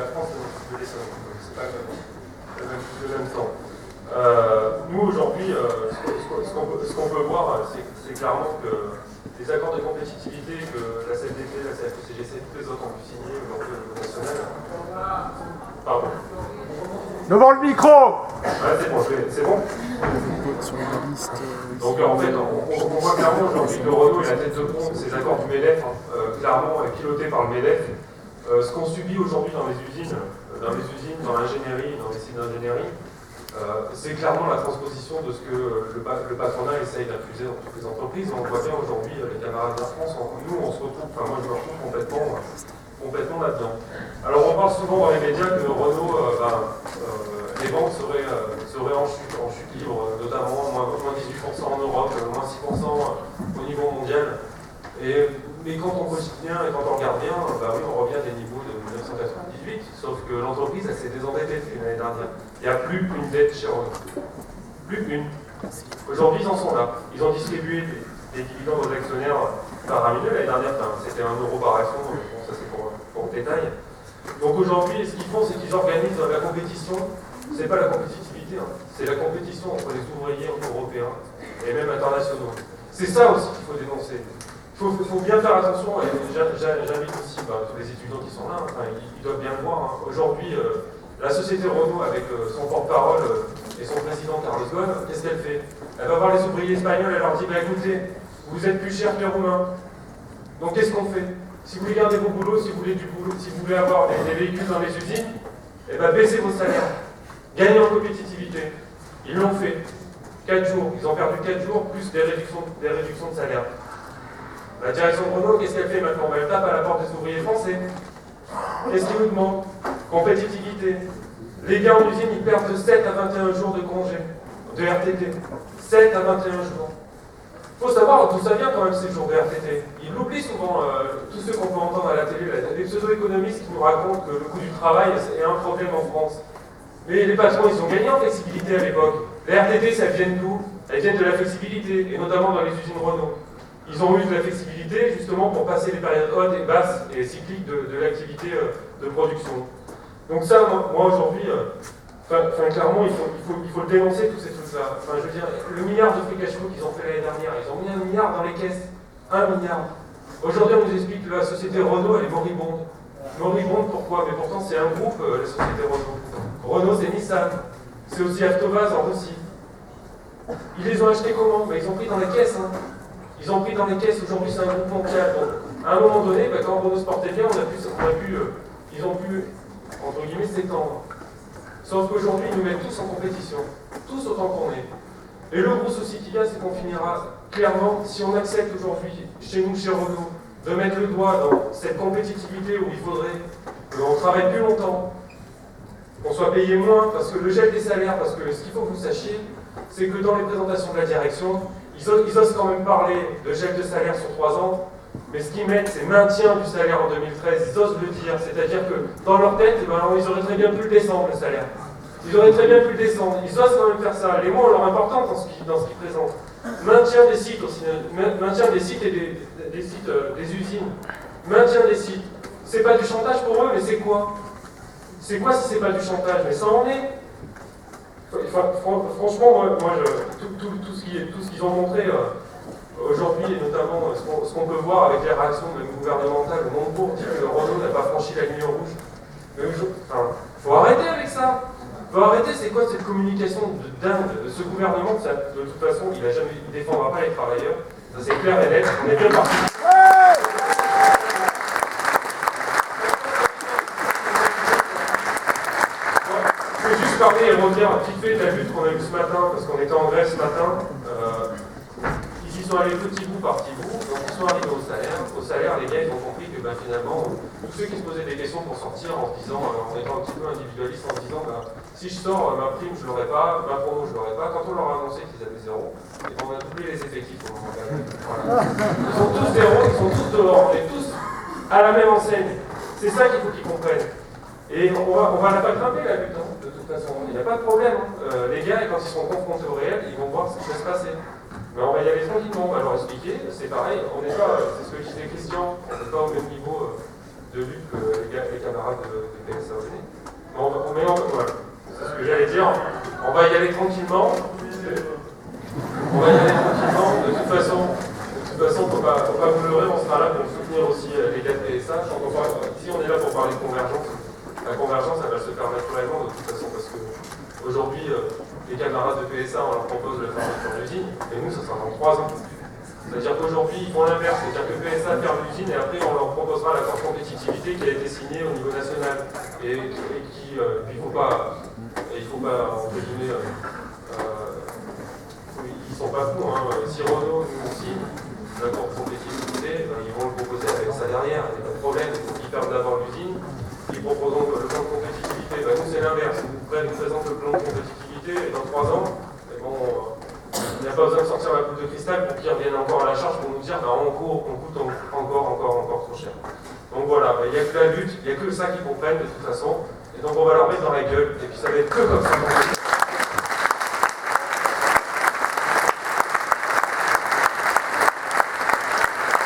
la France et dans le sud de l'Essonne. C'est pas le même temps. Nous, aujourd'hui, ce qu'on peut voir, c'est clairement que les accords de compétitivité que la CFDT, la CFE-CGC, toutes les autres ont pu signer aujourd'hui au niveau national. Pardon. Devant le micro! Ouais, c'est bon, c'est bon. Donc en fait, on voit clairement aujourd'hui que Renault est la tête de pont de ces accords du MEDEF, clairement pilotés par le MEDEF. Ce qu'on subit aujourd'hui dans les usines, dans l'ingénierie, dans les sites d'ingénierie, c'est clairement la transposition de ce que le patronat essaye d'infuser dans toutes les entreprises. On voit bien aujourd'hui, les camarades d'Air France, nous on se retrouve, enfin moi je me retrouve complètement là-dedans. Alors on parle souvent dans les médias que Renault, les ventes seraient en chute libre, notamment moins 18% en Europe, moins 6% au niveau mondial. Mais quand on regarde bien, et quand on regarde bien, oui, on revient à des niveaux de 1998, sauf que l'entreprise s'est désendettée depuis l'année dernière. Il n'y a plus une dette chez Renault. Plus qu'une. Aujourd'hui, ils en sont là. Ils ont distribué des dividendes aux actionnaires faramineux. L'année dernière, c'était 1 euro par action, bon, ça c'est pour le détail. Donc aujourd'hui, ce qu'ils font, c'est qu'ils organisent la compétition. C'est pas la compétitivité, c'est la compétition entre les ouvriers européens et même internationaux. C'est ça aussi qu'il faut dénoncer. Il faut bien faire attention, et j'invite aussi tous les étudiants qui sont là, ils doivent bien le voir. Aujourd'hui, la société Renault, avec son porte-parole et son président Carlos Ghosn, qu'est-ce qu'elle fait? Elle va voir les ouvriers espagnols, elle leur dit écoutez, vous êtes plus chers que les Roumains. Donc qu'est-ce qu'on fait? Si vous voulez garder vos boulots, si vous voulez du boulot, si vous voulez avoir des véhicules dans les usines, baissez vos salaires, gagnez en compétitivité. Ils l'ont fait. 4 jours, ils ont perdu 4 jours, plus des réductions de salaire. La direction de Renault, qu'est-ce qu'elle fait maintenant? Elle tape à la porte des ouvriers français. Qu'est-ce qu'ils nous demandent? Compétitivité. Les gars en usine, ils perdent de 7 à 21 jours de congé, de RTT. 7 à 21 jours. Il faut savoir d'où ça vient quand même ces jours de RTT. Ils l'oublient souvent, tous ceux qu'on peut entendre à la télé, les pseudo-économistes qui nous racontent que le coût du travail est un problème en France. Mais les patrons, ils ont gagné en flexibilité à l'époque. Les RTT, ça vient d'où? Elles viennent de la flexibilité, et notamment dans les usines Renault. Ils ont eu de la flexibilité justement pour passer les périodes hautes et basses et cycliques de l'activité de production. Donc ça, moi aujourd'hui, clairement, il faut le dénoncer tous ces trucs-là. Je veux dire, le milliard de free cash flow qu'ils ont fait l'année dernière, ils ont mis 1 milliard dans les caisses. 1 milliard. Aujourd'hui, on nous explique que la société Renault, elle est moribonde. Moribonde, pourquoi? Mais pourtant, c'est un groupe, la société Renault. Renault, c'est Nissan. C'est aussi Avtovaz en Russie. Ils les ont achetés comment? Ils ont pris dans les caisses. Ils ont pris dans les caisses, aujourd'hui c'est un groupe mondial. Donc, à un moment donné, quand Renault se portait bien, ils ont pu, entre guillemets, s'étendre. Sauf qu'aujourd'hui, ils nous mettent tous en compétition, tous autant qu'on est. Et le gros souci qu'il y a, c'est qu'on finira clairement, si on accepte aujourd'hui, chez nous, chez Renault, de mettre le doigt dans cette compétitivité où il faudrait qu'on travaille plus longtemps, qu'on soit payé moins, parce que le gel des salaires, parce que ce qu'il faut que vous sachiez, c'est que dans les présentations de la direction, ils osent quand même parler de gel de salaire sur 3 ans, mais ce qu'ils mettent, c'est maintien du salaire en 2013. Ils osent le dire, c'est-à-dire que dans leur tête, ils auraient très bien pu le descendre, le salaire. Ils auraient très bien pu le descendre. Ils osent quand même faire ça. Les mots ont leur importance dans ce qu'ils présentent. Maintien des sites aussi, maintien des sites et des usines. Maintien des sites. C'est pas du chantage pour eux, mais c'est quoi? C'est quoi si c'est pas du chantage? Mais ça en est. Franchement, tout ce qu'ils ont montré aujourd'hui, et notamment ce qu'on peut voir avec les réactions même gouvernementales, Montebourg dit que Renault n'a pas franchi la ligne rouge. Mais faut arrêter avec ça. Faut arrêter, c'est quoi cette communication de dingue de ce gouvernement? De toute façon, il ne défendra pas les travailleurs. Ça c'est clair et net, on est bien parti. Et revenir vite fait de la lutte qu'on a eue ce matin, parce qu'on était en grève ce matin. Ils y sont allés petit bout par petit bout, donc ils sont arrivés au salaire. Au salaire, les gars, ils ont compris que finalement, tous ceux qui se posaient des questions pour sortir en se disant, en étant un petit peu individualiste, en se disant, si je sors, ma prime, je ne l'aurai pas, ma promo, je ne l'aurai pas. Quand on leur a annoncé qu'ils avaient 0, et on a doublé les effectifs au moment là. Voilà. Ils sont tous 0, ils sont tous dehors, on est tous à la même enseigne. C'est ça qu'il faut qu'ils comprennent. Et on va la pas grimper la lutte, de toute façon, il n'y a pas de problème. Les gars, quand ils seront confrontés au réel, ils vont voir ce qui va se passer. Mais on va y aller tranquillement, on va leur expliquer, c'est pareil, on n'est pas, c'est ce que disait Christian, on n'est pas au même niveau de lutte que les les camarades de PSA Gêné. Voilà, c'est ce que j'allais dire. On va y aller tranquillement. De toute façon, faut pas vous leurrer, on sera là pour soutenir aussi les gars de PSA. Ici, on est là pour parler de convergence. La convergence, elle va se faire naturellement de toute façon, parce que aujourd'hui, les camarades de PSA, on leur propose le fermeture d'usine, et nous, ça sera dans 3 ans. C'est-à-dire qu'aujourd'hui, ils font l'inverse, c'est-à-dire que PSA ferme l'usine, et après, on leur proposera l'accord de compétitivité qui a été signé au niveau national. Et qui, il ne faut pas, entre guillemets, ils ne sont pas fous, hein. Si Renault nous signe l'accord de compétitivité, ils vont le proposer avec ça derrière, il n'y a pas de problème, il faut qu'ils perdent d'abord l'usine, ils proposeront le plan de compétitivité. Nous, c'est l'inverse, nous présentent le plan de compétitivité, et dans 3 ans, il n'y a pas besoin de sortir la boule de cristal pour qu'ils reviennent encore à la charge pour nous dire on coûte encore trop cher. Donc voilà, il n'y a que la lutte, il n'y a que ça qu'ils comprennent de toute façon, et donc on va leur mettre dans la gueule, et puis ça va être que comme ça.